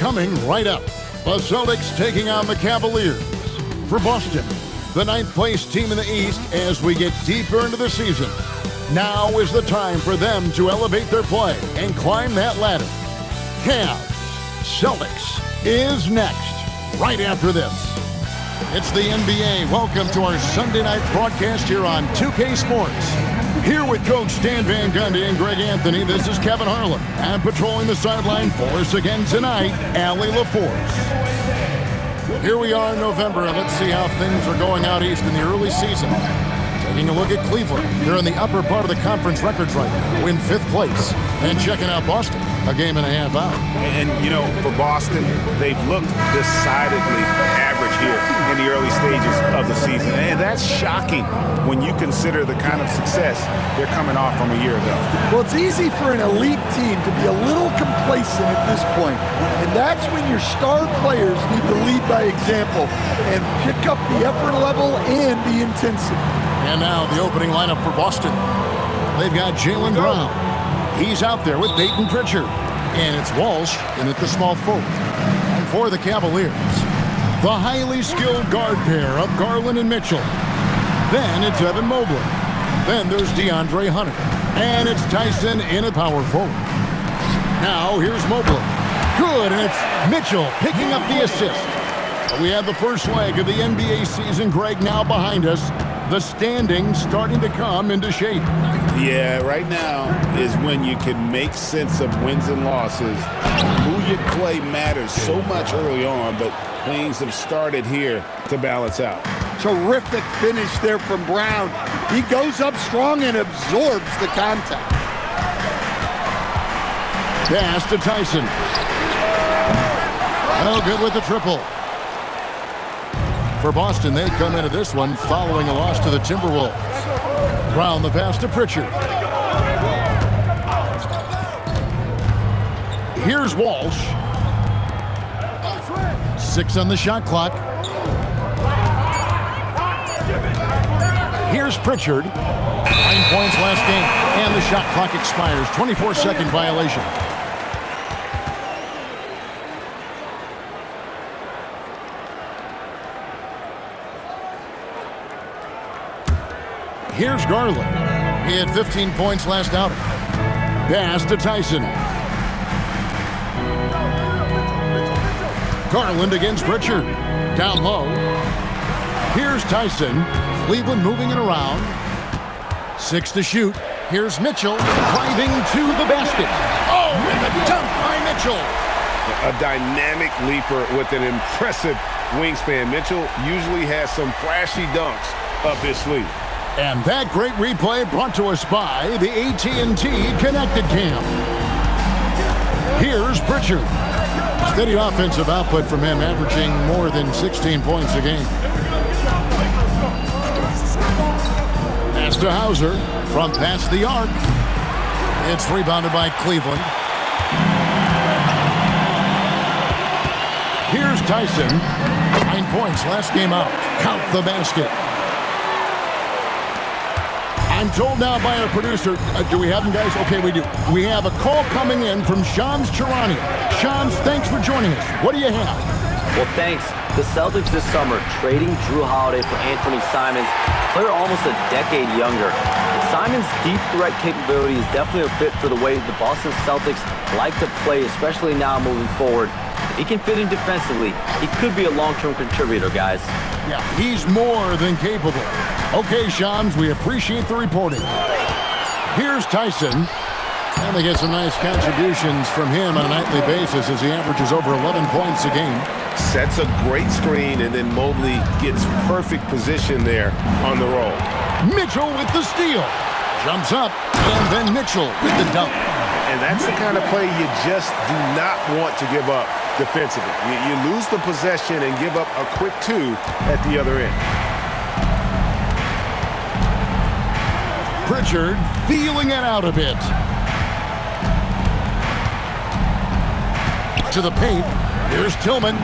Coming right up, the Celtics taking on the Cavaliers. For Boston, the 9th place team in the East as we get deeper into the season. Now is the time for them to elevate their play and climb that ladder. CAVS Celtics is next, right after this. It's the NBA. Welcome to our Sunday night broadcast here on 2K Sports. Here with Coach Stan Van Gundy and Greg Anthony, this is Kevin Harlan. And patrolling the sideline for us again tonight, Allie LaForce. Here we are in November, and let's see how things are going out east in the early season. Taking a look at Cleveland. They're in the upper part of the conference records right now, in 5th place. And checking out Boston, a game and a half out. And, you know, for Boston, they've looked decidedly average here in the early stages of the season. And that's shocking when you consider the kind of success they're coming off from a year ago. Well, it's easy for an elite team to be a little complacent at this point. And that's when your star players need to lead by example and pick up the effort level and the intensity. And now the opening lineup for Boston. They've got Jaylen Brown. He's out there with Peyton Pritchard. And it's Walsh in at the small forward. And for the Cavaliers, the highly skilled guard pair of Garland and Mitchell. Then it's Evan Mobley. Then there's DeAndre Hunter. And it's Tyson in at power forward. Now here's Mobley. Good, and it's Mitchell picking up the assist. We have the first leg of the NBA season, Greg, now behind us. The standings starting to come into shape. Yeah, right now is when you can make sense of wins and losses. Who you play matters so much early on, but things have started here to balance out. Terrific finish there from Brown. He goes up strong and absorbs the contact. Pass to Tyson. Oh, good with the triple. For Boston, they come into this one following a loss to the Timberwolves. Brown the pass to Pritchard. Here's Walsh. 6 on the shot clock. Here's Pritchard. 9 points last game, and the shot clock expires. 24-second violation. Here's Garland. He had 15 points last outing. Pass to Tyson. Garland against Pritchard. Down low. Here's Tyson. Cleveland moving it around. 6 to shoot. Here's Mitchell driving to the basket. Oh, and the dunk by Mitchell. A dynamic leaper with an impressive wingspan. Mitchell usually has some flashy dunks up his sleeve. And that great replay brought to us by the AT&T Connected Cam. Here's Pritchard. Steady offensive output from him, averaging more than 16 points a game. Pass to Hauser from past the arc. It's rebounded by Cleveland. Here's Tyson. 9 points last game out. Count the basket. I'm told now by our producer, do we have him, guys? Okay, we do. We have a call coming in from Shams Charania. Shams, thanks for joining us. What do you have? Well, thanks. The Celtics this summer trading Drew Holiday for Anthony Simons, player almost a decade younger. And Simons' deep threat capability is definitely a fit for the way the Boston Celtics like to play, especially now moving forward. If he can fit in defensively, he could be a long-term contributor, guys. Yeah, he's more than capable. Okay, Shams, we appreciate the reporting. Here's Tyson. And they get some nice contributions from him on a nightly basis as he averages over 11 points a game. Sets a great screen, and then Mobley gets perfect position there on the roll. Mitchell with the steal. Jumps up, and then Mitchell with the dunk. And that's the kind of play you just do not want to give up defensively. You lose the possession and give up a quick 2 at the other end. Pritchard feeling it out a bit. To the paint. Here's Tillman.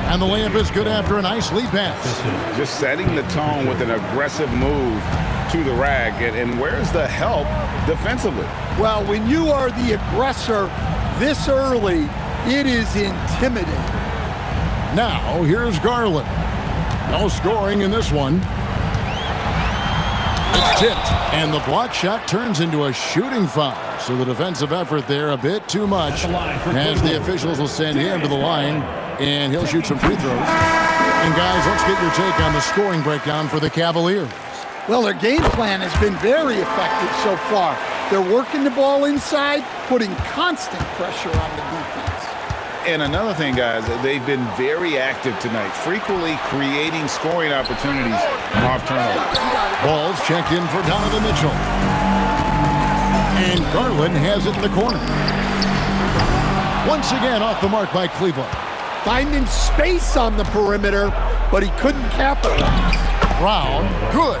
And the layup is good after a nice lead pass. Just setting the tone with an aggressive move to the rack. And where's the help defensively? Well, when you are the aggressor this early, It is intimidating. Now, here's Garland. No scoring in this one. It's tipped, and the block shot turns into a shooting foul. So the defensive effort there a bit too much, as the officials will send him to the line, and he'll shoot some free throws. And guys, let's get your take on the scoring breakdown for the Cavaliers. Well, their game plan has been very effective so far. They're working the ball inside, putting constant pressure on the defense. And another thing, guys, they've been very active tonight, frequently creating scoring opportunities off turnover. Ball's checked in for Donovan Mitchell. And Garland has it in the corner. Once again off the mark by Cleveland. Finding space on the perimeter, but he couldn't capitalize. Brown, good.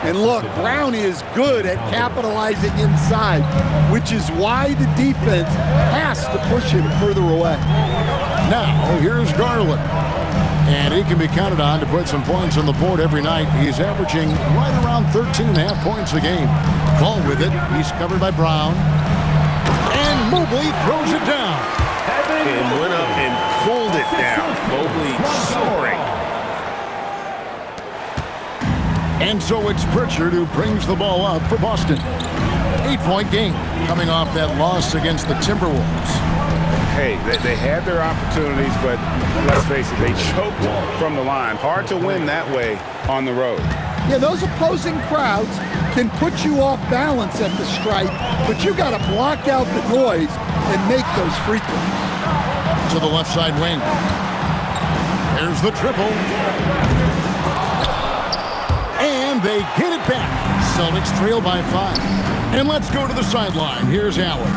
And look, Brown is good at capitalizing inside, which is why the defense has to push him further away. Now, here's Garland. And he can be counted on to put some points on the board every night. He's averaging right around 13.5 points a game. Ball with it. He's covered by Brown. And Mobley throws it down. And went up and pulled it down. Mobley soaring. And so it's Pritchard who brings the ball up for Boston. 8-point game coming off that loss against the Timberwolves. Hey, they had their opportunities, but let's face it, they choked from the line. Hard to win that way on the road. Yeah, those opposing crowds can put you off balance at the stripe, but you got to block out the noise and make those free throws. To the left side wing. There's the triple. And they get it back. Celtics trail by 5. And let's go to the sideline. Here's Allen.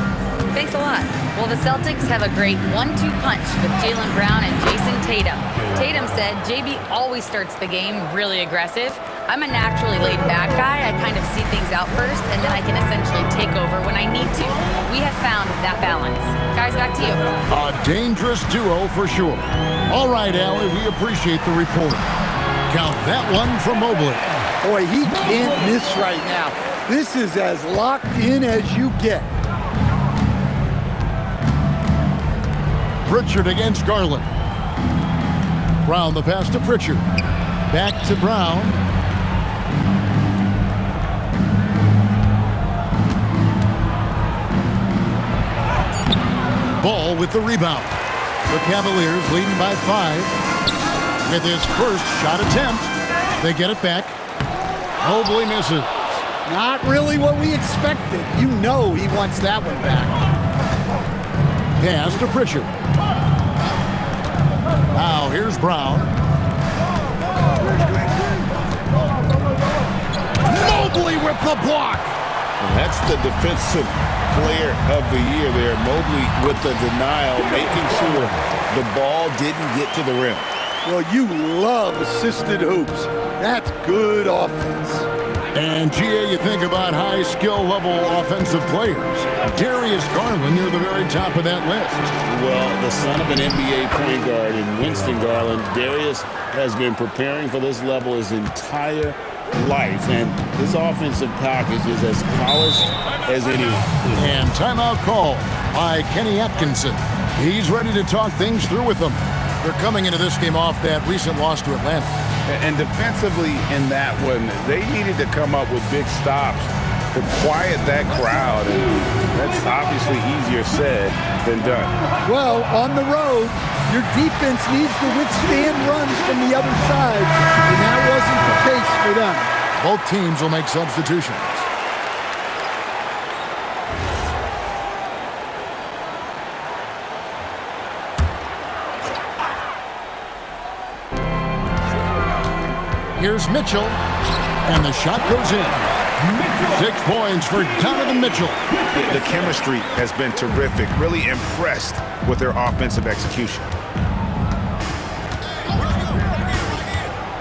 Thanks a lot. Well, the Celtics have a great 1-2 punch with Jaylen Brown and Jason Tatum. Tatum said, JB always starts the game really aggressive. I'm a naturally laid-back guy. I kind of see things out first, and then I can essentially take over when I need to. We have found that balance. Guys, back to you. A dangerous duo for sure. All right, Allie, we appreciate the report. Count that one for Mobley. Boy, he can't miss right now. This is as locked in as you get. Pritchard against Garland. Brown the pass to Pritchard. Back to Brown. Ball with the rebound. The Cavaliers leading by 5. With his first shot attempt, they get it back. Mobley misses. Not really what we expected. You know he wants that one back. Pass to Pritchard. Now here's Brown. Mobley with the block. And that's the defensive player of the year there. Mobley with the denial, making sure the ball didn't get to the rim. Well, you love assisted hoops. That's good offense. And, GA, you think about high skill level offensive players. Darius Garland near the very top of that list. Well, the son of an NBA point guard in Winston Garland, Darius has been preparing for this level his entire life, and his offensive package is as polished as anyone. And timeout call by Kenny Atkinson. He's ready to talk things through with them. They're coming into this game off that recent loss to Atlanta. And defensively in that one, they needed to come up with big stops to quiet that crowd. And that's obviously easier said than done. Well, on the road, your defense needs to withstand runs from the other side, and that wasn't the case for them. Both teams will make substitutions. Here's Mitchell, and the shot goes in. 6 points for Donovan Mitchell. The chemistry has been terrific. Really impressed with their offensive execution.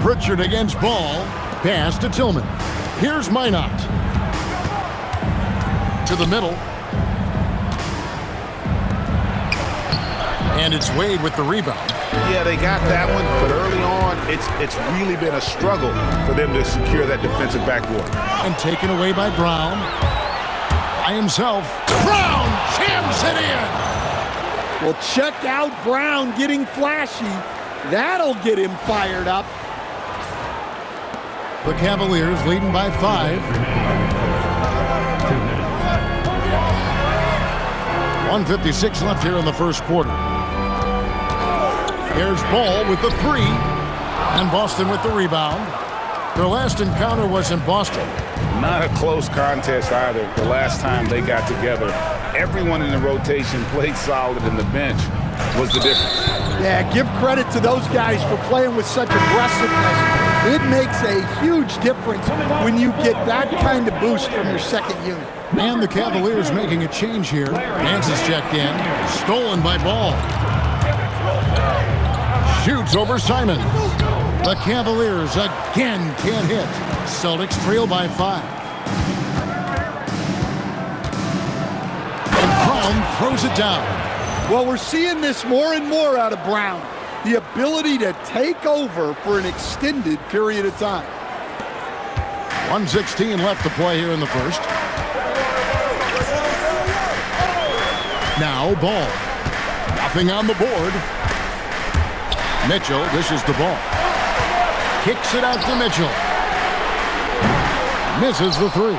Pritchard against Ball. Pass to Tillman. Here's Minot. To the middle. And it's Wade with the rebound. Yeah, they got that one, but early on, it's really been a struggle for them to secure that defensive backboard. And taken away by Brown. By himself. Brown jams it in! Well, check out Brown getting flashy. That'll get him fired up. The Cavaliers leading by 5. 1:56 left here in the first quarter. Here's Ball with the 3, and Boston with the rebound. Their last encounter was in Boston. Not a close contest either the last time they got together. Everyone in the rotation played solid, and the bench was the difference. Yeah, give credit to those guys for playing with such aggressiveness. It makes a huge difference when you get that kind of boost from your second unit. And the Cavaliers making a change here. Nance is checked in. Stolen by Ball. Shoots over Simon. The Cavaliers again can't hit. Celtics trail by 5. And Brown throws it down. Well, we're seeing this more and more out of Brown. The ability to take over for an extended period of time. 1:16 left to play here in the first. Now Ball. Nothing on the board. Mitchell dishes the ball. Kicks it out to Mitchell. Misses the 3.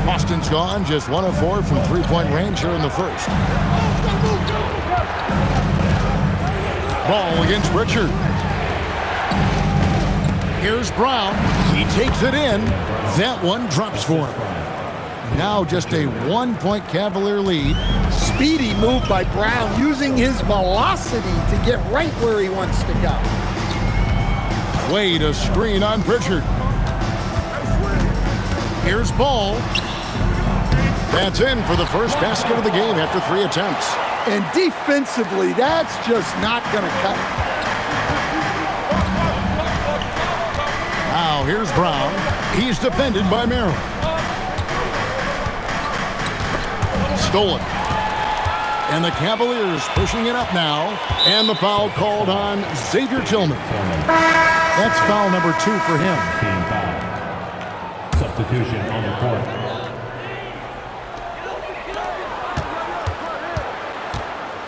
Boston's gone just 1 of 4 from three-point range here in the first. Ball against Richard. Here's Brown. He takes it in. That one drops for him. Now just a 1-point Cavalier lead. Speedy move by Brown, using his velocity to get right where he wants to go. Wade a screen on Pritchard. Here's Ball. That's in for the first basket of the game after 3 attempts. And defensively, that's just not going to cut it. Now here's Brown. He's defended by Merrill. Stolen. And the Cavaliers pushing it up now. And the foul called on Xavier Tillman. That's foul number 2 for him. Team foul. Substitution on the court.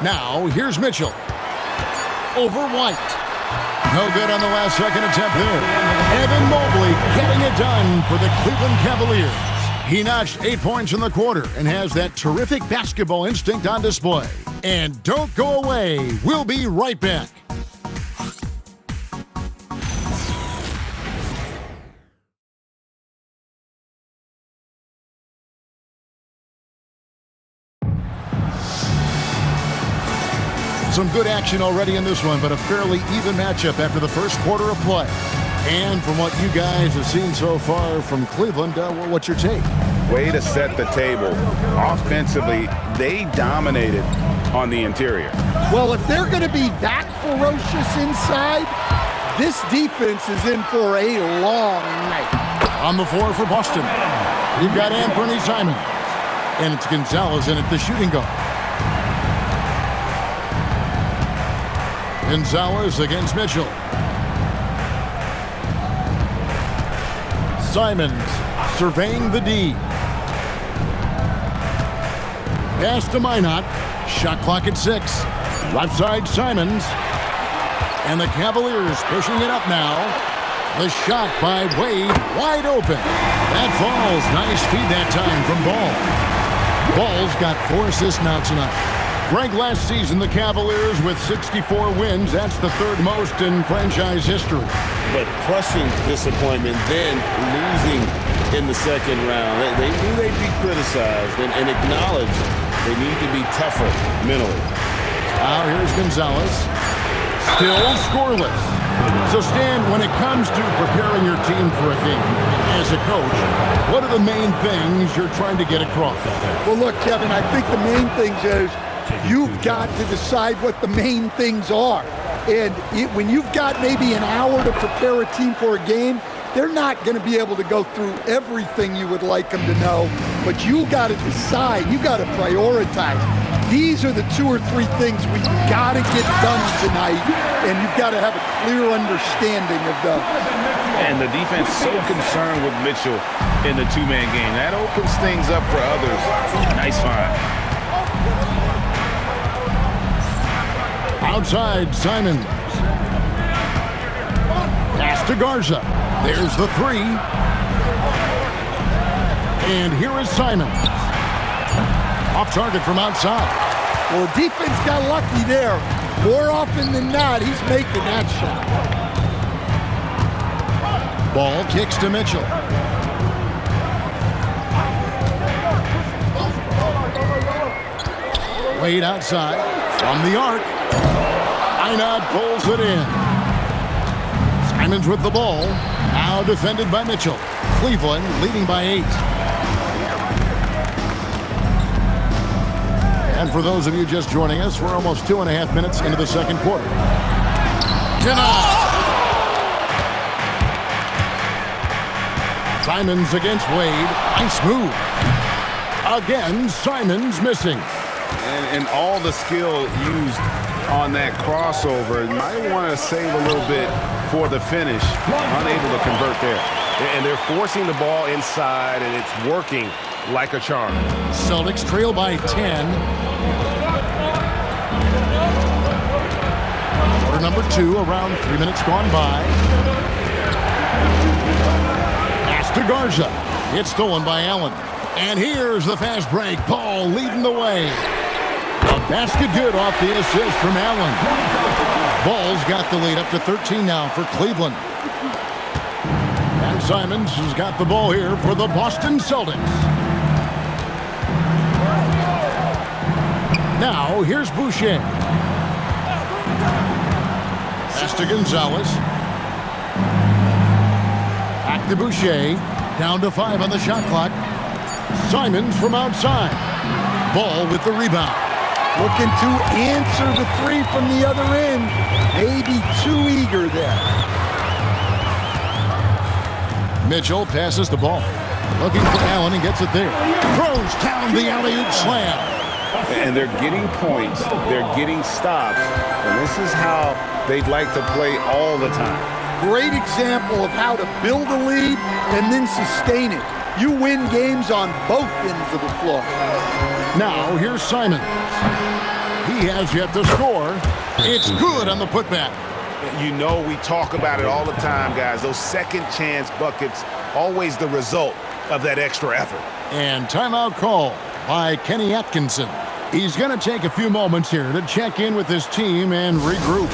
Now here's Mitchell. Over White. No good on the last second attempt there. Evan Mobley getting it done for the Cleveland Cavaliers. He notched 8 points in the quarter and has that terrific basketball instinct on display. And don't go away. We'll be right back. Some good action already in this one, but a fairly even matchup after the first quarter of play. And from what you guys have seen so far from Cleveland, what's your take? Way to set the table. Offensively, they dominated on the interior. Well, if they're going to be that ferocious inside, this defense is in for a long night. On the floor for Boston, you've got Anthony Simon. And it's Gonzalez in at the shooting guard. Gonzalez against Mitchell. Simons surveying the D. Pass to Minot. Shot clock at 6. Left side Simons. And the Cavaliers pushing it up now. The shot by Wade wide open. That falls. Nice feed that time from Ball. Ball's got 4 assists now tonight. Greg, last season the Cavaliers with 64 wins. That's the 3rd most in franchise history. But crushing disappointment, then losing in the second round. They knew they'd be criticized and acknowledged they need to be tougher mentally. Now here's Gonzalez. Still scoreless. So Stan, when it comes to preparing your team for a game, as a coach, what are the main things you're trying to get across? Well, look, Kevin, I think the main things is you've got to decide what the main things are. And when you've got maybe an hour to prepare a team for a game, they're not going to be able to go through everything you would like them to know. But you got to decide. You got to prioritize. These are the 2 or 3 things we got to get done tonight, and you've got to have a clear understanding of those. And the defense so concerned with Mitchell in the 2-man game. That opens things up for others. Nice find. Outside, Simons. Pass to Garza. There's the three. And here is Simons. Off target from outside. Well, the defense got lucky there. More often than not, he's making that shot. Ball kicks to Mitchell. Wade outside from the arc. Einad pulls it in. Simons with the ball. Now defended by Mitchell. Cleveland leading by 8. And for those of you just joining us, we're almost 2.5 minutes into the second quarter. Denied. Simons against Wade. Nice move. Again, Simons missing. And all the skill used on that crossover, you might want to save a little bit for the finish. Unable to convert there. And they're forcing the ball inside, and it's working like a charm. Celtics trail by 10. Quarter number 2, around 3 minutes gone by. Pass to Garza. It's stolen by Allen. And here's the fast break. Ball leading the way. A basket good off the assist from Allen. Ball's got the lead up to 13 now for Cleveland. And Simons has got the ball here for the Boston Celtics. Now, here's Boucher. Pass to Gonzalez. Back to Boucher. Down to 5 on the shot clock. Simons from outside. Ball with the rebound. Looking to answer the three from the other end. Maybe too eager there. Mitchell passes the ball. Looking for Allen and gets it there. Throws down the alley-oop slam. And they're getting points. They're getting stops. And this is how they'd like to play all the time. Great example of how to build a lead and then sustain it. You win games on both ends of the floor. Now, here's Simons. He has yet to score. It's good on the putback. You know we talk about it all the time, guys. Those second chance buckets, always the result of that extra effort. And timeout call by Kenny Atkinson. He's going to take a few moments here to check in with his team and regroup.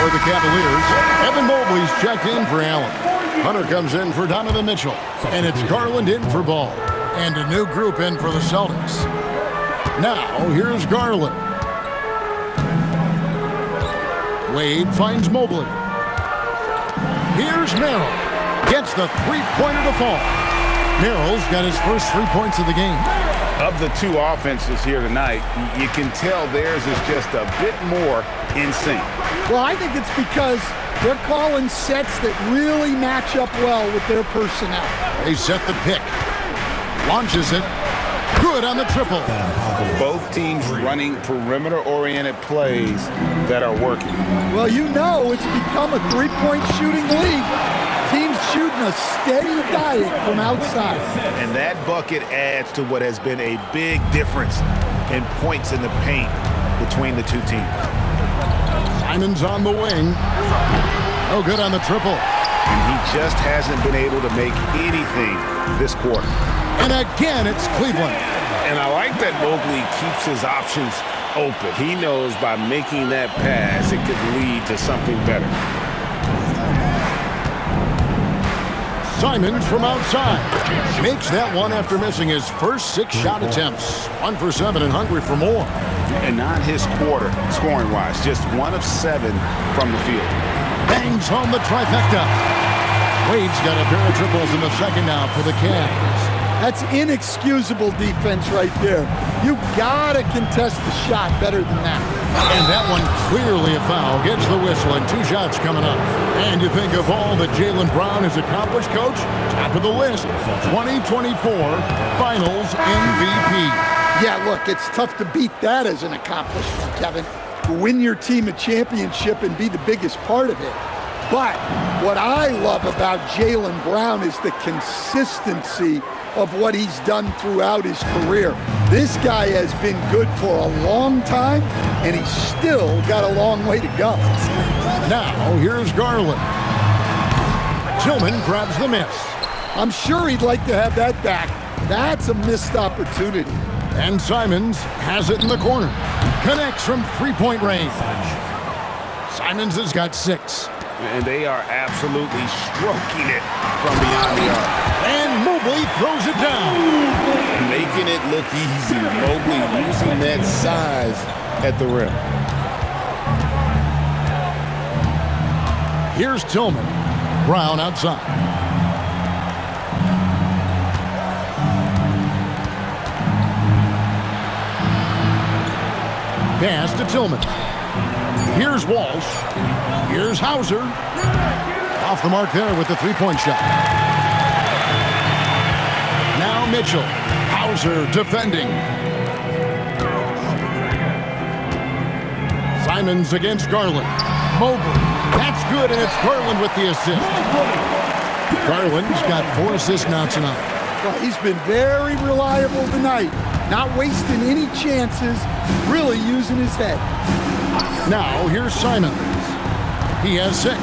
For the Cavaliers, Evan Mobley's checked in for Allen. Hunter comes in for Donovan Mitchell. And it's Garland in for Ball. And a new group in for the Celtics. Now, here's Garland. Wade finds Mobley. Here's Merrill. Gets the three-pointer to fall. Merrill's got his first 3 points of the game. Of the two offenses here tonight, you can tell theirs is just a bit more in sync. Well, I think it's because they're calling sets that really match up well with their personnel. They set the pick. Launches it. Good on the triple. Both teams running perimeter-oriented plays that are working. Well, you know it's become a three-point shooting league. Teams shooting a steady diet from outside. And that bucket adds to what has been a big difference in points in the paint between the two teams. Simons on the wing. No good on the triple. And he just hasn't been able to make anything this quarter. And again, it's Cleveland. And I like that Mobley keeps his options open. He knows by making that pass, it could lead to something better. Simons from outside. Makes that one after missing his first 6 shot attempts. 1 for 7 and hungry for more. And not his quarter, scoring-wise. Just 1 of 7 from the field. Bangs home the trifecta. Wade's got a pair of triples in the second now for the Cavs. That's inexcusable defense right there. You gotta contest the shot better than that. And that one clearly a foul. Gets the whistle and 2 shots coming up. And you think of all that Jaylen Brown has accomplished, Coach? Top of the list, 2024 Finals MVP. Yeah, look, it's tough to beat that as an accomplishment, Kevin. To win your team a championship and be the biggest part of it. But what I love about Jaylen Brown is the consistency of what he's done throughout his career. This guy has been good for a long time, and he's still got a long way to go. Now, here's Garland. Tillman grabs the miss. I'm sure he'd like to have that back. That's a missed opportunity. And Simons has it in the corner. Connects from three-point range. Simons has got 6. And they are absolutely stroking it from beyond the arc. And Mobley throws it down. Making it look easy. Mobley using that size at the rim. Here's Tillman. Brown outside. Pass to Tillman. Here's Walsh. Here's Hauser. Off the mark there with the three-point shot. Now Mitchell. Hauser defending. Simons against Garland. Mobley. That's good, and it's Garland with the assist. Garland's got 4 assists now tonight. Well, he's been very reliable tonight. Not wasting any chances, really using his head. Now, here's Simons. He has 6.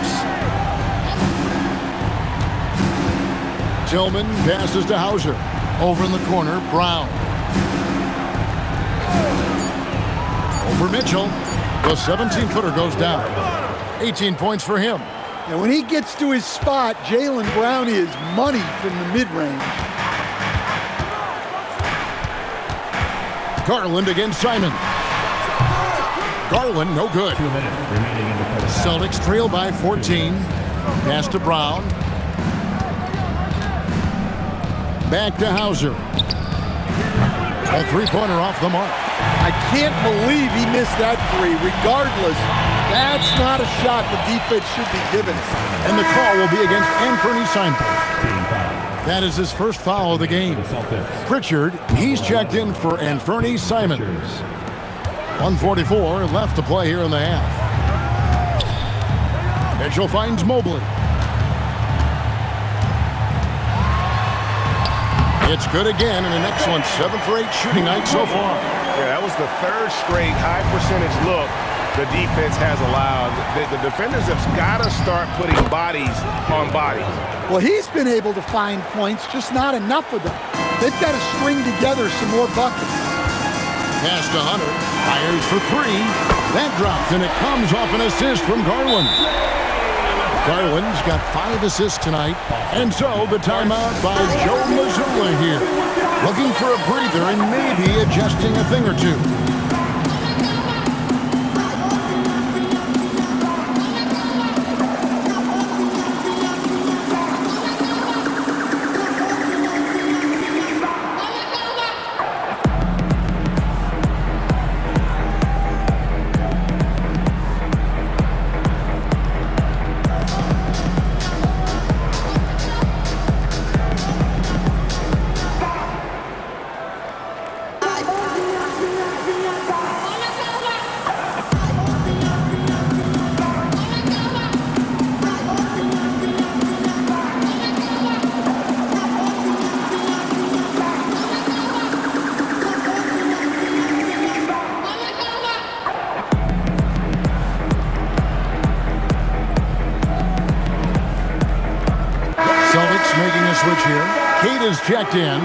Tillman passes to Hauser. Over in the corner, Brown. Over Mitchell. The 17-footer goes down. 18 points for him. And when he gets to his spot, Jaylen Brown is money from the mid-range. Garland against Simon. Garland, no good. 2 minutes remaining in the first. Celtics trail by 14. Pass to Brown. Back to Hauser. A three-pointer off the mark. I can't believe he missed that 3. Regardless, that's not a shot the defense should be given. And the call will be against Anthony Simons. Team foul. That is his first foul of the game. The Celtics. Pritchard, he's checked in for Anthony Simons. 1:44 left to play here in the half. Mitchell finds Mobley. It's good again, and an excellent 7 for 8 shooting night so far. Yeah, that was the 3rd straight high percentage look the defense has allowed. The defenders have got to start putting bodies on bodies. Well, he's been able to find points, just not enough of them. They've got to string together some more buckets. Pass to Hunter. Fires for 3. That drops, and it comes off an assist from Garland. Garland's got 5 assists tonight. And so the timeout by Joe Mazzulla here. Looking for a breather and maybe adjusting a thing or two. Making a switch here. Kate is checked in.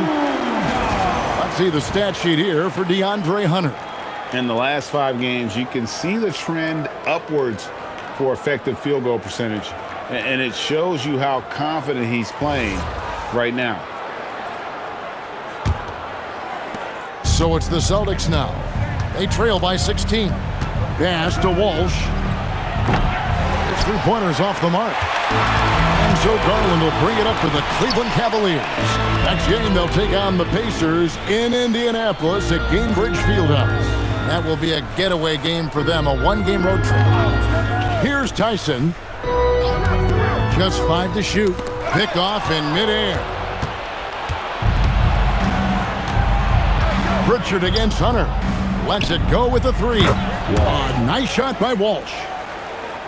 Let's see the stat sheet here for DeAndre Hunter. In the last 5 games, you can see the trend upwards for effective field goal percentage. And it shows you how confident he's playing right now. So it's the Celtics now. They trail by 16. Pass to Walsh. His three-pointers off the mark. And And so Garland will bring it up for the Cleveland Cavaliers. Next game, they'll take on the Pacers in Indianapolis at Gainbridge Fieldhouse. That will be a getaway game for them, a one-game road trip. Here's Tyson. Just 5 to shoot. Pick off in midair. Pritchard against Hunter. Lets it go with a 3. A nice shot by Walsh.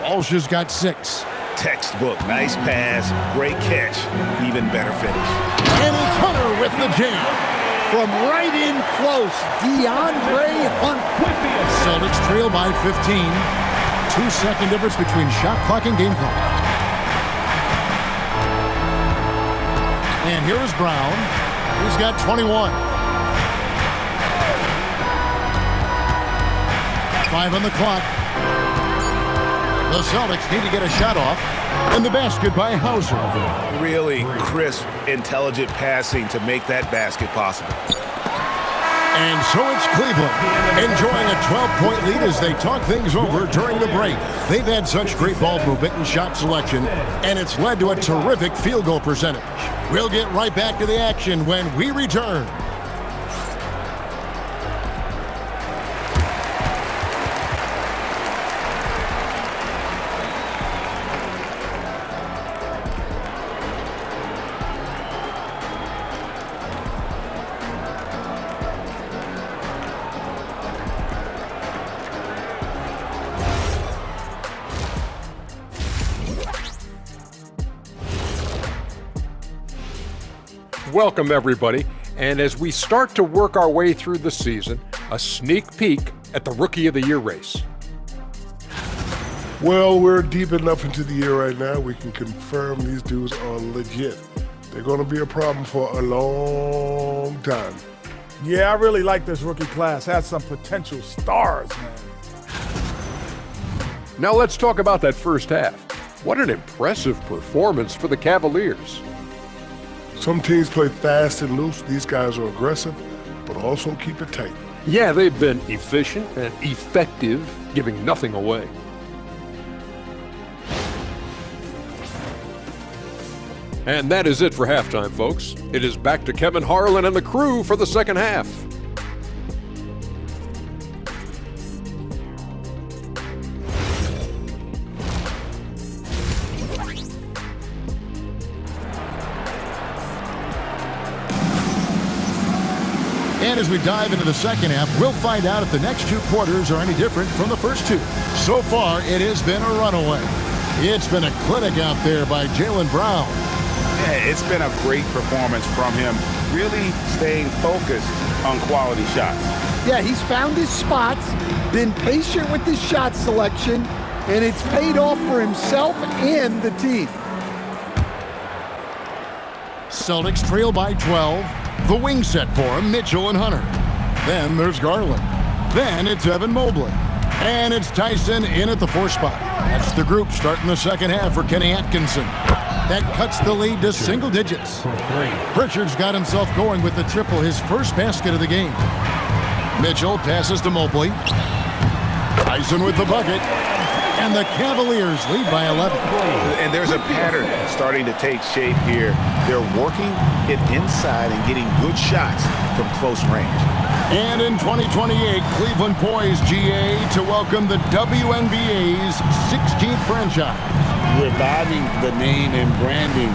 Walsh has got 6. Textbook, nice pass, great catch, even better finish. And it's Hunter with the jam. From right in close, DeAndre Hunter. Celtics trail by 15. 2-second difference between shot clock and game clock. And here is Brown. He's got 21. 5 on the clock. The Celtics need to get a shot off. And the basket by Hauser. Really crisp, intelligent passing to make that basket possible. And so it's Cleveland, enjoying a 12-point lead as they talk things over during the break. They've had such great ball movement and shot selection, and it's led to a terrific field goal percentage. We'll get right back to the action when we return. Welcome, everybody. And as we start to work our way through the season, a sneak peek at the Rookie of the Year race. Well, we're deep enough into the year right now, we can confirm these dudes are legit. They're going to be a problem for a long time. Yeah, I really like this rookie class. Has some potential stars, man. Now let's talk about that first half. What an impressive performance for the Cavaliers. Some teams play fast and loose. These guys are aggressive, but also keep it tight. Yeah, they've been efficient and effective, giving nothing away. And that is it for halftime, folks. It is back to Kevin Harlan and the crew for the second half. And as we dive into the second half, we'll find out if the next 2 quarters are any different from the first 2. So far, it has been a runaway. It's been a clinic out there by Jaylen Brown. Yeah, it's been a great performance from him, really staying focused on quality shots. Yeah, he's found his spots, been patient with his shot selection, and it's paid off for himself and the team. Celtics trail by 12. The wing set for him, Mitchell and Hunter. Then there's Garland. Then it's Evan Mobley. And it's Tyson in at the 4 spot. That's the group starting the second half for Kenny Atkinson. That cuts the lead to single digits. Pritchard's got himself going with the triple, his first basket of the game. Mitchell passes to Mobley. Tyson with the bucket. And the Cavaliers lead by 11. And there's a pattern starting to take shape here. They're working it inside and getting good shots from close range. And in 2028, Cleveland poised, GA, to welcome the WNBA's 16th franchise. Reviving the name and branding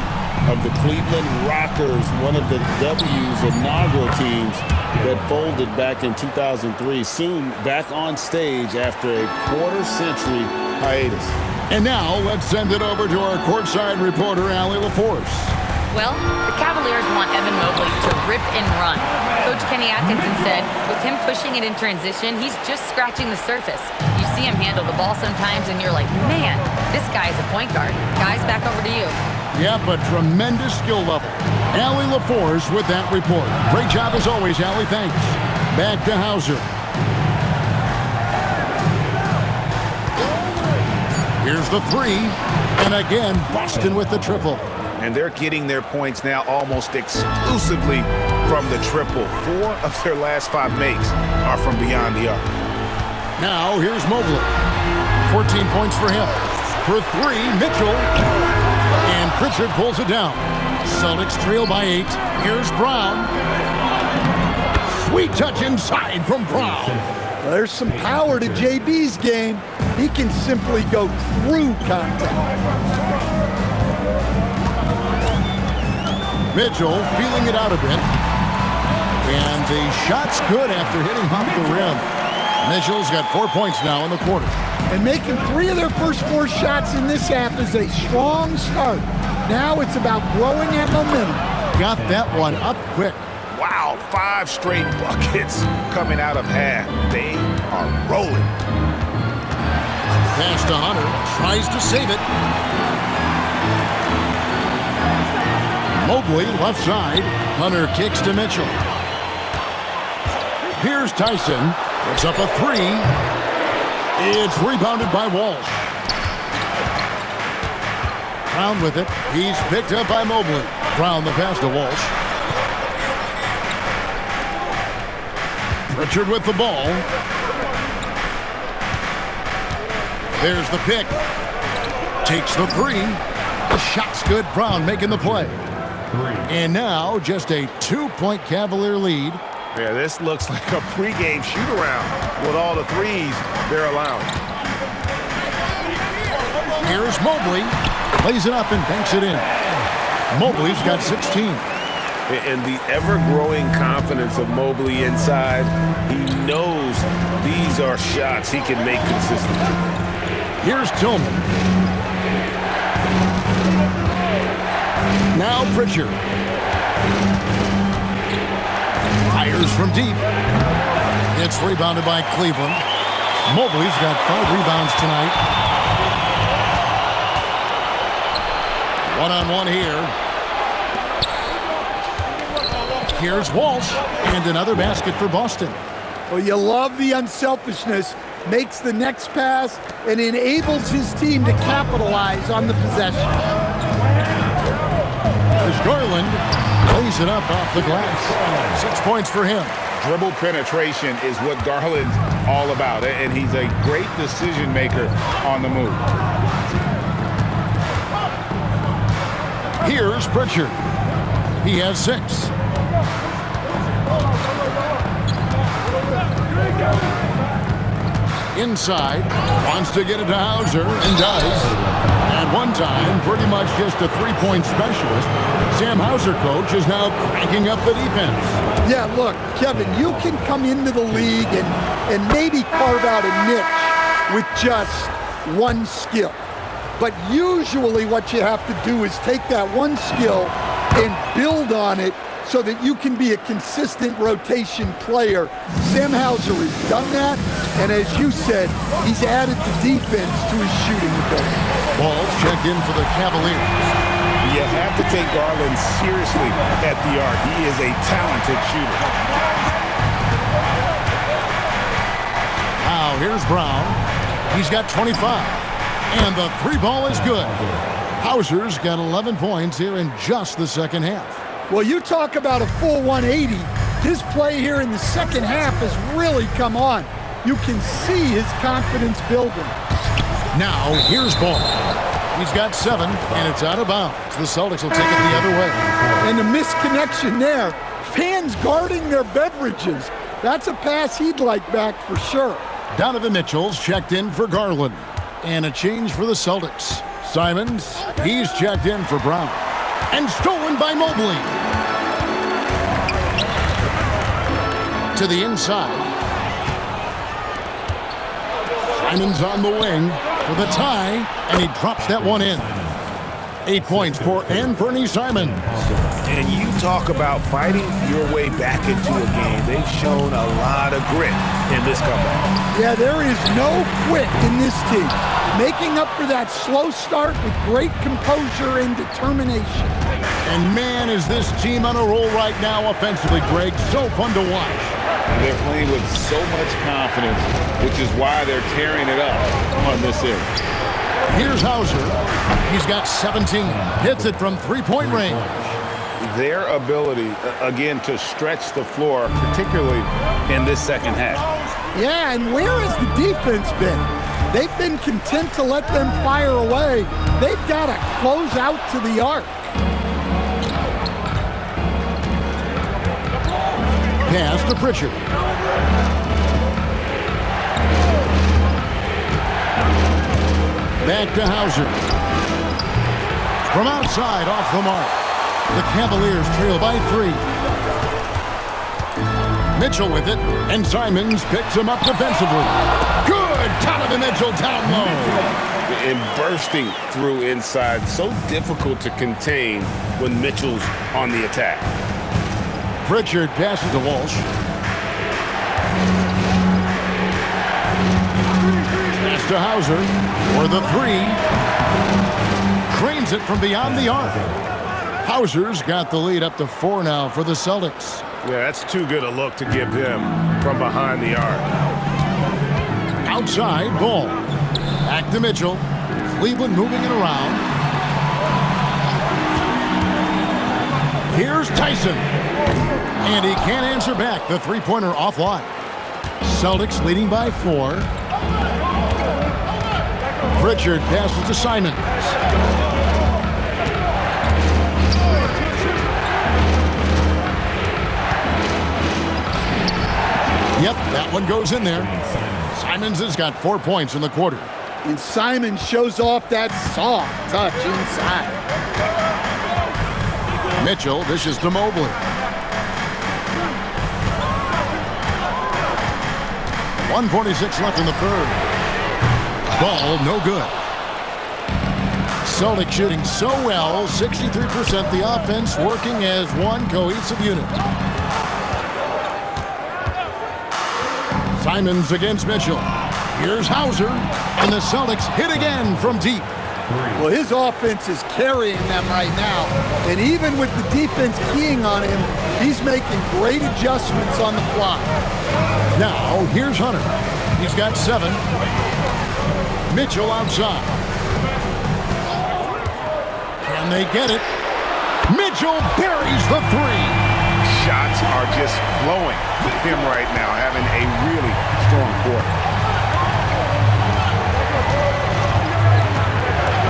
of the Cleveland Rockers, one of the W's inaugural teams that folded back in 2003, soon back on stage after a quarter-century hiatus. And now, let's send it over to our courtside reporter, Allie LaForce. Well, the Cavaliers want Evan Mobley to rip and run. Coach Kenny Atkinson said with him pushing it in transition, he's just scratching the surface. You see him handle the ball sometimes and you're like, man, this guy is a point guard. Guys, back over to you. Yep, a tremendous skill level. Allie LaForce with that report. Great job as always, Allie. Thanks. Back to Hauser. Here's the 3. And again, Boston with the triple. And they're getting their points now almost exclusively from the triple. 4 of their last 5 makes are from beyond the arc. Now, here's Mobley. 14 points for him. For 3, Mitchell. And Pritchard pulls it down. Celtics trail by 8. Here's Brown. Sweet touch inside from Brown. Well, there's some power to JB's game. He can simply go through contact. Mitchell feeling it out a bit. And the shot's good after hitting off the rim. Mitchell's got 4 points now in the quarter. And making 3 of their first 4 shots in this half is a strong start. Now it's about growing that momentum. Got that one up quick. Wow, 5 straight buckets coming out of half. They are rolling. Pass to Hunter. Tries to save it. Mobley, left side. Hunter kicks to Mitchell. Here's Tyson. Puts up a 3. It's rebounded by Walsh. Brown with it. He's picked up by Mobley. Brown the pass to Walsh. Pritchard with the ball. There's the pick. Takes the 3. The shot's good. Brown making the play. And now just a 2-point Cavalier lead. Yeah, this looks like a pregame shoot-around with all the threes they're allowing. Here's Mobley. Plays it up and banks it in. Mobley's got 16. And the ever-growing confidence of Mobley inside, he knows these are shots he can make consistently. Here's Tillman. Now Pritchard. Fires from deep. It's rebounded by Cleveland. Mobley's got 5 rebounds tonight. One-on-one here. Here's Walsh. And another basket for Boston. Well, you love the unselfishness. Makes the next pass and enables his team to capitalize on the possession. There's Garland. Lays it up off the glass. 6 points for him. Dribble penetration is what Garland's all about, and he's a great decision maker on the move. Here's Pritchard. He has 6. Inside, wants to get it to Hauser, and does. At one time, pretty much just a 3-point specialist, Sam Hauser, coach, is now cranking up the defense. Yeah, look, Kevin, you can come into the league and maybe carve out a niche with just one skill. But usually what you have to do is take that one skill and build on it so that you can be a consistent rotation player. Sam Hauser has done that, and as you said, he's added the defense to his shooting ability. Ball checked in for the Cavaliers. You have to take Garland seriously at the arc. He is a talented shooter. Now here's Brown. He's got 25. And the 3 ball is good. Hauser's got 11 points here in just the second half. Well, you talk about a full 180. His play here in the second half has really come on. You can see his confidence building. Now, here's Ball. He's got 7, and it's out of bounds. The Celtics will take it the other way. And a misconnection there. Fans guarding their beverages. That's a pass he'd like back for sure. Donovan Mitchell's checked in for Garland. And a change for the Celtics. Simons, he's checked in for Brown. And stolen by Mobley. To the inside. Simons on the wing for the tie, and he drops that one in. 8 points for Anthony Simons. And you talk about fighting your way back into a game. They've shown a lot of grit in this comeback. Yeah, there is no quit in this team. Making up for that slow start with great composure and determination. And man, is this team on a roll right now offensively, Greg. So fun to watch. They're playing with so much confidence, which is why they're tearing it up on this end. Here's Hauser. He's got 17. Hits it from 3-point range. Their ability, again, to stretch the floor, particularly in this second half. Yeah, and where has the defense been? They've been content to let them fire away. They've got to close out to the arc. Pass to Pritchard. Back to Hauser. From outside, off the mark. The Cavaliers trail by 3. Mitchell with it, and Simons picks him up defensively. Good! Donovan Mitchell down low. And bursting through inside. So difficult to contain when Mitchell's on the attack. Pritchard passes to Walsh. Pass to Hauser for the 3. Cranes it from beyond the arc. Hauser's got the lead up to 4 now for the Celtics. Yeah, that's too good a look to give him from behind the arc. Outside, Ball. Back to Mitchell. Cleveland moving it around. Here's Tyson. And he can't answer back. The three-pointer offline. Celtics leading by 4. Pritchard passes to Simons. Yep, that one goes in there. Simons has got 4 points in the quarter. And Simons shows off that soft touch inside. Mitchell dishes to Mobley. 1:46 left in the third. Ball no good. Celtics shooting so well, 63%. The offense working as one cohesive unit. Simons against Mitchell. Here's Hauser, and the Celtics hit again from deep. Well, his offense is carrying them right now, and even with the defense keying on him, he's making great adjustments on the fly. Now, here's Hunter. He's got 7. Mitchell outside. Can they get it? Mitchell buries the 3. Shots are just flowing with him right now, having a really strong quarter.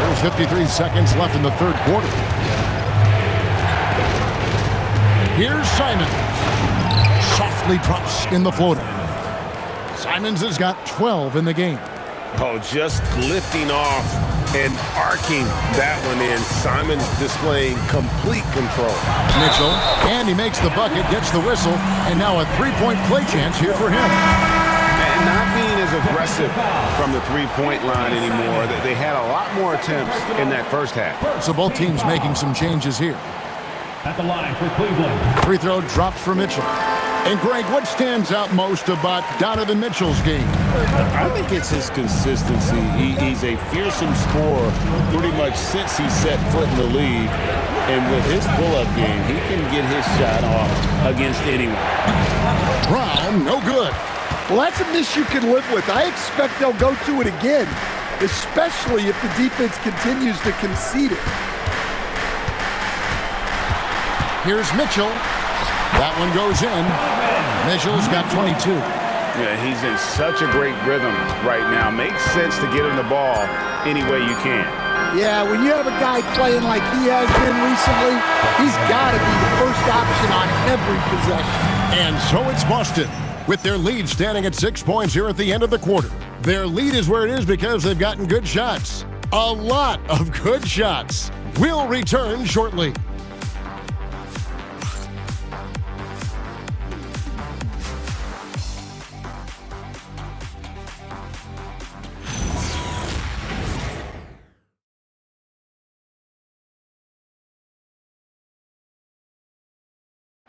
There's 53 seconds left in the third quarter. Here's Simons. Softly drops in the floater. Simons has got 12 in the game. Oh, just lifting off and arcing that one in. Simons displaying complete control. Mitchell, and he makes the bucket, gets the whistle, and now a three-point play chance here for him. And not being as aggressive from the three-point line anymore. They had a lot more attempts in that first half. So both teams making some changes here. At the line for Cleveland. Free throw dropped for Mitchell. And Greg, what stands out most about Donovan Mitchell's game? I think it's his consistency. He's a fearsome scorer pretty much since he set foot in the league. And with his pull-up game, he can get his shot off against anyone. Brown, no good. Well, that's a miss you can live with. I expect they'll go to it again, especially if the defense continues to concede it. Here's Mitchell. That one goes in. Mitchell's got 22. Yeah, he's in such a great rhythm right now. Makes sense to get him the ball any way you can. Yeah, when you have a guy playing like he has been recently, he's got to be the first option on every possession. And so it's Boston, with their lead standing at 6 points here at the end of the quarter. Their lead is where it is because they've gotten good shots. A lot of good shots. We'll return shortly.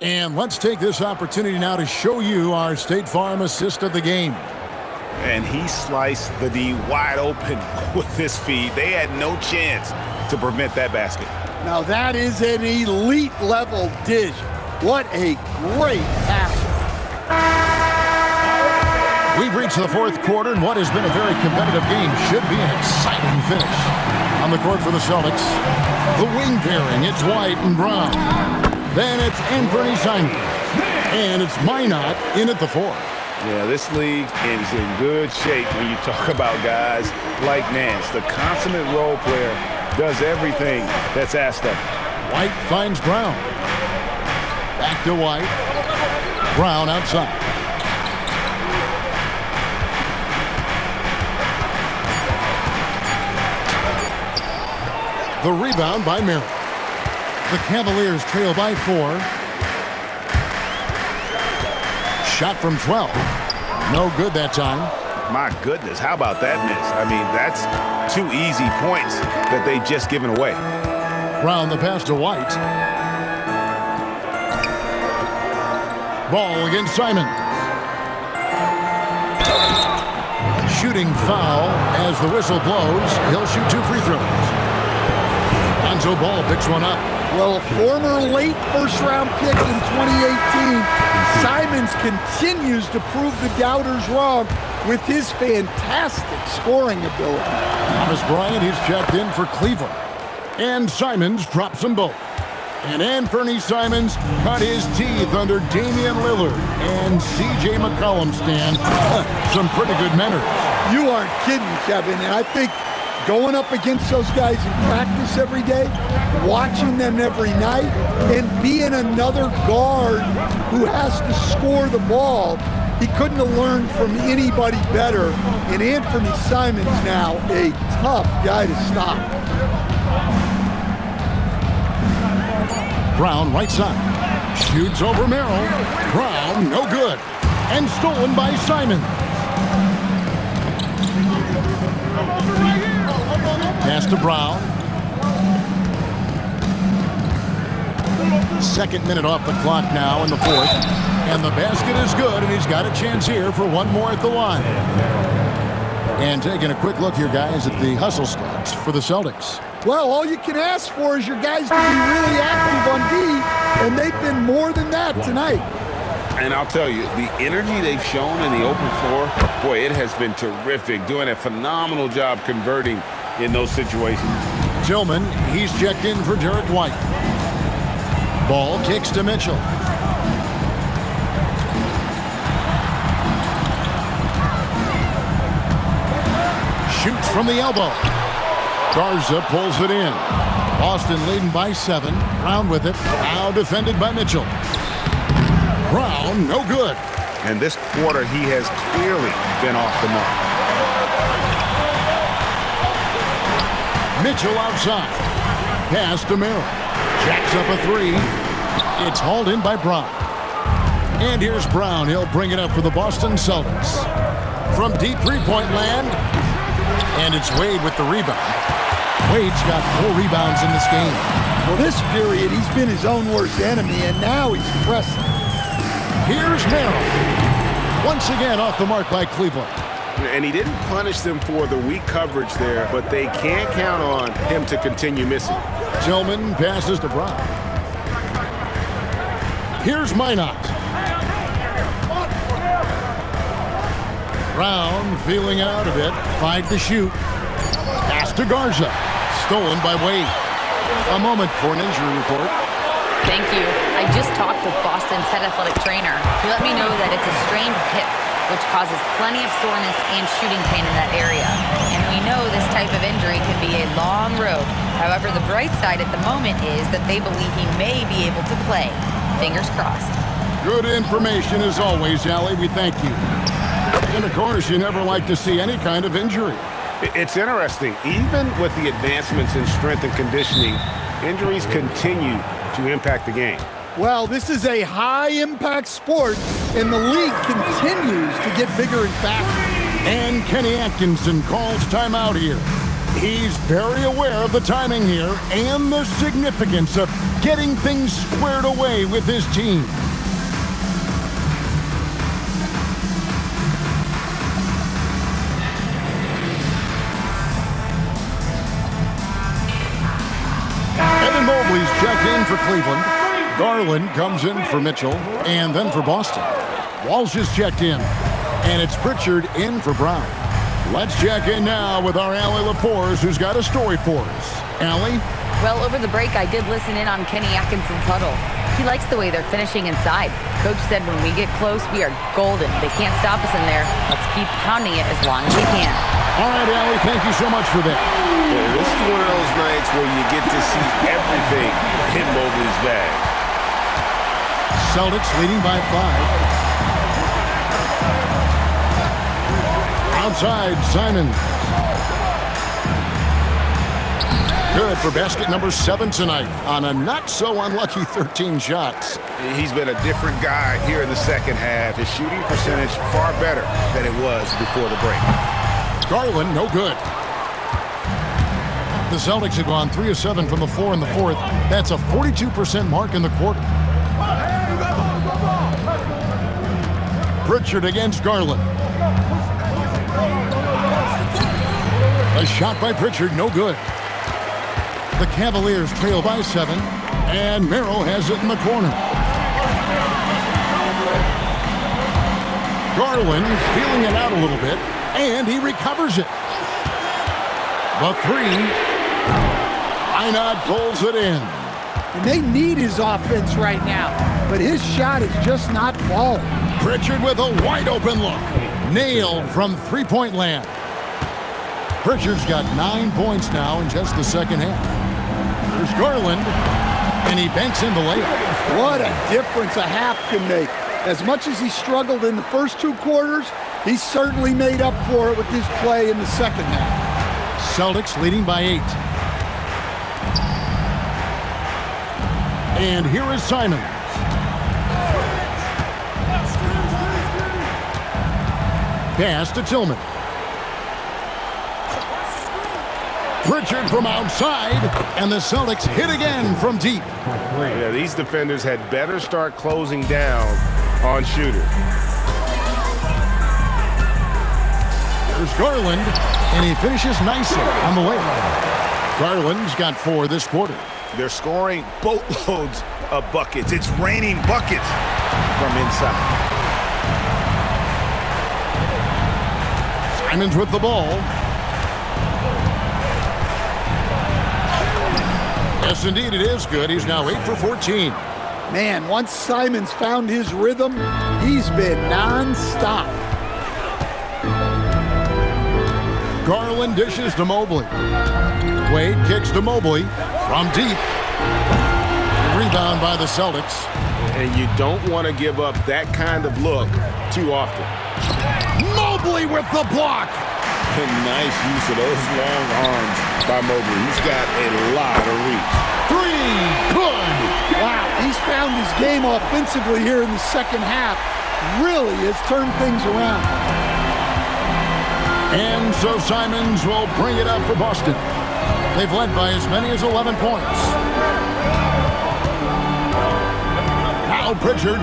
And let's take this opportunity now to show you our State Farm assist of the game. And he sliced the D wide open with his feet. They had no chance to prevent that basket. Now that is an elite level dish. What a great pass. We've reached the fourth quarter, and what has been a very competitive game should be an exciting finish. On the court for the Celtics, the wing pairing, it's White and Brown. Then it's Anthony Simons. And it's Minot in at the 4. Yeah, this league is in good shape when you talk about guys like Nance. The consummate role player does everything that's asked of him. White finds Brown. Back to White. Brown outside. The rebound by Merrill. The Cavaliers trail by 4. Shot from 12. No good that time. My goodness, how about that miss? I mean, that's 2 easy points that they've just given away. Brown the pass to White. Ball against Simon. Shooting foul as the whistle blows. He'll shoot 2 free throws. Lonzo Ball picks one up. Well, former late first-round pick in 2018, Simons continues to prove the doubters wrong with his fantastic scoring ability. Thomas Bryant, he's checked in for Cleveland. And Simons drops them both. And Anthony Simons cut his teeth under Damian Lillard and C.J. McCollum, Stan. Some pretty good mentors. You aren't kidding, Kevin. And I think going up against those guys in practice every day, watching them every night, and being another guard who has to score the ball, he couldn't have learned from anybody better. And Anthony Simons now a tough guy to stop. Brown right side. Shoots over Merrill. Brown no good. And stolen by Simon. Pass to Brown. Second minute off the clock now in the 4th. And the basket is good, and he's got a chance here for one more at the line. And taking a quick look here, guys, at the hustle stats for the Celtics. Well, all you can ask for is your guys to be really active on D, and they've been more than that tonight. And I'll tell you, the energy they've shown in the open floor, boy, it has been terrific, doing a phenomenal job converting in those situations. Tillman, he's checked in for Derek White. Ball kicks to Mitchell. Shoots from the elbow. Garza pulls it in. Boston leading by 7. Brown with it. Now defended by Mitchell. Brown, no good. And this quarter, he has clearly been off the mark. Mitchell outside. Pass to Merrill. Jacks up a 3. It's hauled in by Brown. And here's Brown. He'll bring it up for the Boston Celtics. From deep three-point land. And it's Wade with the rebound. Wade's got 4 rebounds in this game. Well, this period, he's been his own worst enemy, and now he's pressing. Here's Merrill. Once again off the mark by Cleveland. And he didn't punish them for the weak coverage there, but they can't count on him to continue missing. Tillman passes to Brown. Here's Minot. Brown feeling out a bit. 5 to shoot. Pass to Garza. Stolen by Wade. A moment for an injury report. Thank you. I just talked with Boston's head athletic trainer. He let me know that it's a strained hip, which causes plenty of soreness and shooting pain in that area. And we know this type of injury can be a long road. However, the bright side at the moment is that they believe he may be able to play. Fingers crossed. Good information as always, Allie. We thank you. And of course, you never like to see any kind of injury. It's interesting. Even with the advancements in strength and conditioning, injuries continue to impact the game. Well, this is a high-impact sport, and the league continues to get bigger and faster. And Kenny Atkinson calls timeout here. He's very aware of the timing here and the significance of getting things squared away with his team. Evan Mobley's checked in for Cleveland. Garland comes in for Mitchell and then for Boston. Walsh is checked in, and it's Pritchard in for Brown. Let's check in now with our Allie LaForce, who's got a story for us. Allie? Well, over the break, I did listen in on Kenny Atkinson's huddle. He likes the way they're finishing inside. Coach said when we get close, we are golden. They can't stop us in there. Let's keep pounding it as long as we can. All right, Allie, thank you so much for that. Yeah, this is one of those nights where you get to see everything in Mobley's bag. Celtics leading by 5. Outside, Simon. Good for basket number 7 tonight on a not-so-unlucky 13 shots. He's been a different guy here in the second half. His shooting percentage far better than it was before the break. Garland, no good. The Celtics have gone 3 of 7 from the floor in the fourth. That's a 42% mark in the quarter. Pritchard against Garland. A shot by Pritchard, no good. The Cavaliers trail by 7, and Merrill has it in the corner. Garland feeling it out a little bit, and he recovers it. The 3, Einat pulls it in. And they need his offense right now, but his shot is just not falling. Pritchard with a wide open look. Nailed from three-point land. Pritchard's got 9 points now in just the second half. There's Garland, and he banks in the layup. What a difference a half can make. As much as he struggled in the first 2 quarters, he certainly made up for it with his play in the second half. Celtics leading by 8. And here is Simon. Pass to Tillman. Pritchard from outside, and the Celtics hit again from deep. Yeah, these defenders had better start closing down on shooters. There's Garland, and he finishes nicely on the way. Garland's got 4 this quarter. They're scoring boatloads of buckets. It's raining buckets from inside. Simon's with the ball. Yes, indeed, it is good. He's now 8 for 14. Man, once Simon's found his rhythm, he's been nonstop. Garland dishes to Mobley. Wade kicks to Mobley from deep. Rebound by the Celtics. And you don't want to give up that kind of look too often. Mobley with the block. And nice use of those long arms by Mobley. He's got a lot of reach. 3, good. Wow, he's found his game offensively here in the second half. Really has turned things around. And so Simons will bring it up for Boston. They've led by as many as 11 points. Now Pritchard.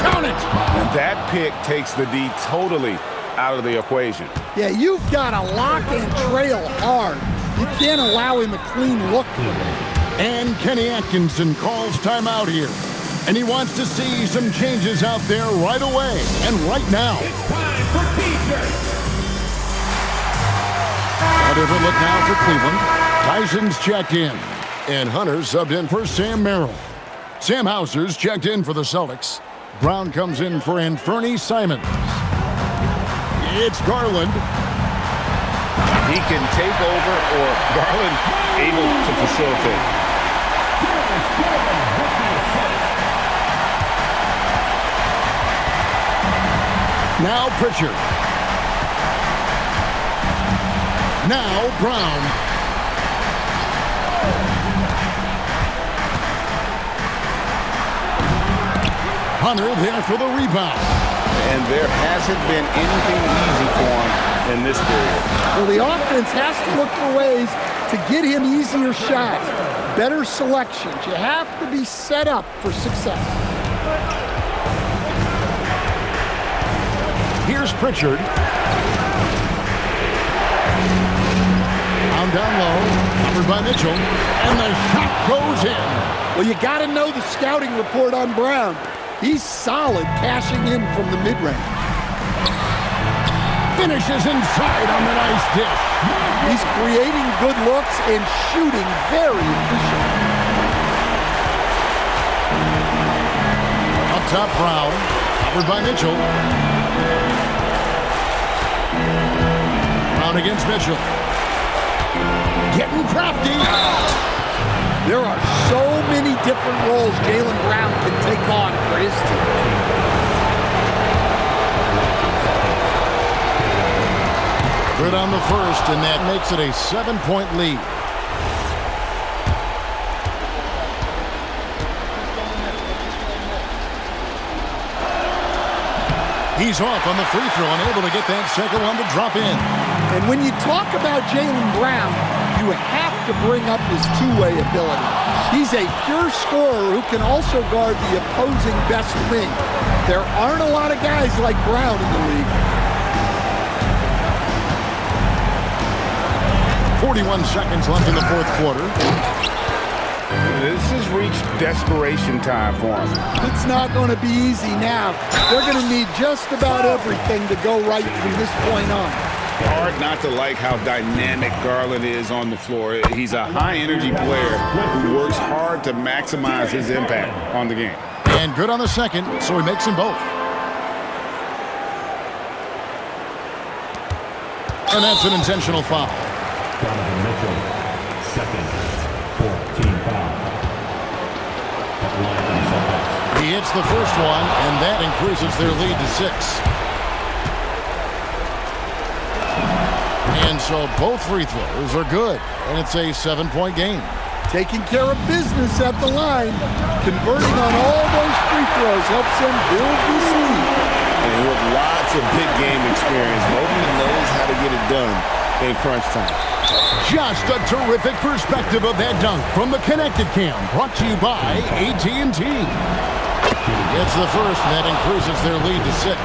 Count it! And that pick takes the D totally out of the equation. Yeah, you've got to lock and trail hard. You can't allow him a clean look for that. And Kenny Atkinson calls timeout here. And he wants to see some changes out there right away and right now. It's time for T-shirts. A different look now for Cleveland. Tyson's checked in. And Hunter subbed in for Sam Merrill. Sam Hauser's checked in for the Celtics. Brown comes in for Anthony Simons. It's Garland. He can take over, or Garland able to facilitate. Now Pritchard. Now Brown. Hunter there for the rebound. And there hasn't been anything easy for him in this period. Well, the offense has to look for ways to get him easier shots, better selections. You have to be set up for success. Here's Pritchard. Down low, covered by Mitchell, and the shot goes in. Well, you got to know the scouting report on Brown. He's solid cashing in from the mid-range. finishes inside on the nice dish. He's creating good looks and shooting very efficient. Up top, Brown. Covered by Mitchell. Brown against Mitchell. Getting crafty. There are so many different roles Jaylen Brown can take on for his team. Good on the first, and that makes it a 7-point lead. He's off on the free throw and able to get that second one to drop in. And when you talk about Jaylen Brown, you have to bring up his two-way ability. He's a pure scorer who can also guard the opposing best wing. There aren't a lot of guys like Brown in the league. 41 seconds left in the fourth quarter. This has reached desperation time for him. It's not going to be easy now. They're going to need just about everything to go right from this point on. Hard not to like how dynamic Garland is on the floor. He's a high-energy player who works hard to maximize his impact on the game. And good on the second, so he makes them both. And that's an intentional foul. Donovan Mitchell, second, 14 foul. He hits the first one, and that increases their lead to 6. And so both free throws are good, and it's a 7-point game. Taking care of business at the line, converting on all those free throws helps them build this lead. And with lots of big game experience, Mobley knows how to get it done in crunch time. Just a terrific perspective of that dunk from the Connected Cam, brought to you by AT&T. It's the first, and that increases their lead to 6.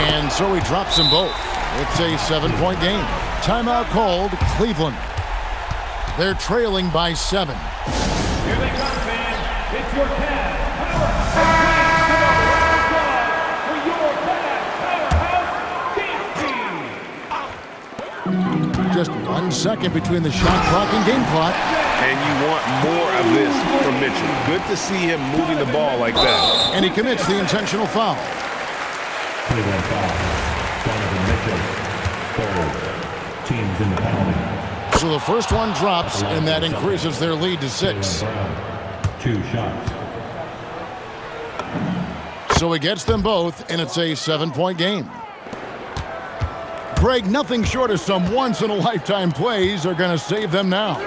And so he drops them both. It's a 7-point game. Timeout called, Cleveland. They're trailing by 7. Here they come, fans. It's your CAVS Just 1 second between the shot clock and game clock. And you want more of this from Mitchell. Good to see him moving the ball like that. And he commits the intentional foul. Cleveland foul. Donovan Mitchell, third. Teams in the penalty. So the first one drops, and that increases their lead to 6. Brown, 2 shots. So he gets them both, and it's a 7-point game. Greg, nothing short of some once-in-a-lifetime plays are going to save them now.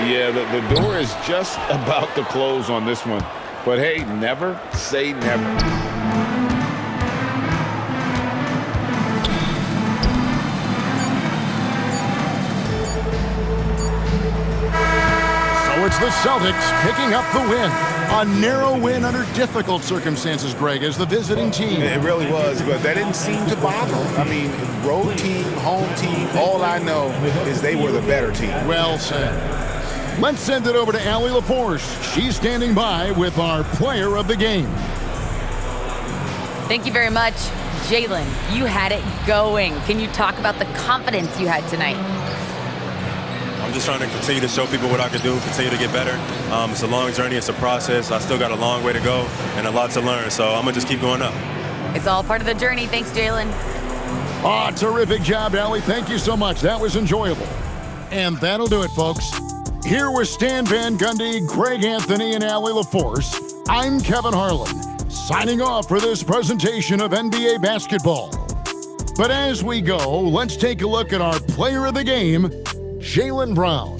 Yeah, the door is just about to close on this one. But hey, never say never. So it's the Celtics picking up the win. A narrow win under difficult circumstances, Greg, as the visiting team. It really was, but that didn't seem to bother them. I mean, road team, home team, all I know is they were the better team. Well said. Let's send it over to Allie LaForce. She's standing by with our player of the game. Thank you very much. Jaylen, you had it going. Can you talk about the confidence you had tonight? I'm just trying to continue to show people what I can do, continue to get better. It's a long journey, it's a process. I still got a long way to go and a lot to learn, so I'm going to just keep going up. It's all part of the journey. Thanks, Jaylen. Ah, terrific job, Allie. Thank you so much. That was enjoyable. And that'll do it, folks. Here with Stan Van Gundy, Greg Anthony, and Allie LaForce, I'm Kevin Harlan, signing off for this presentation of NBA basketball. But as we go, let's take a look at our player of the game, Jaylen Brown.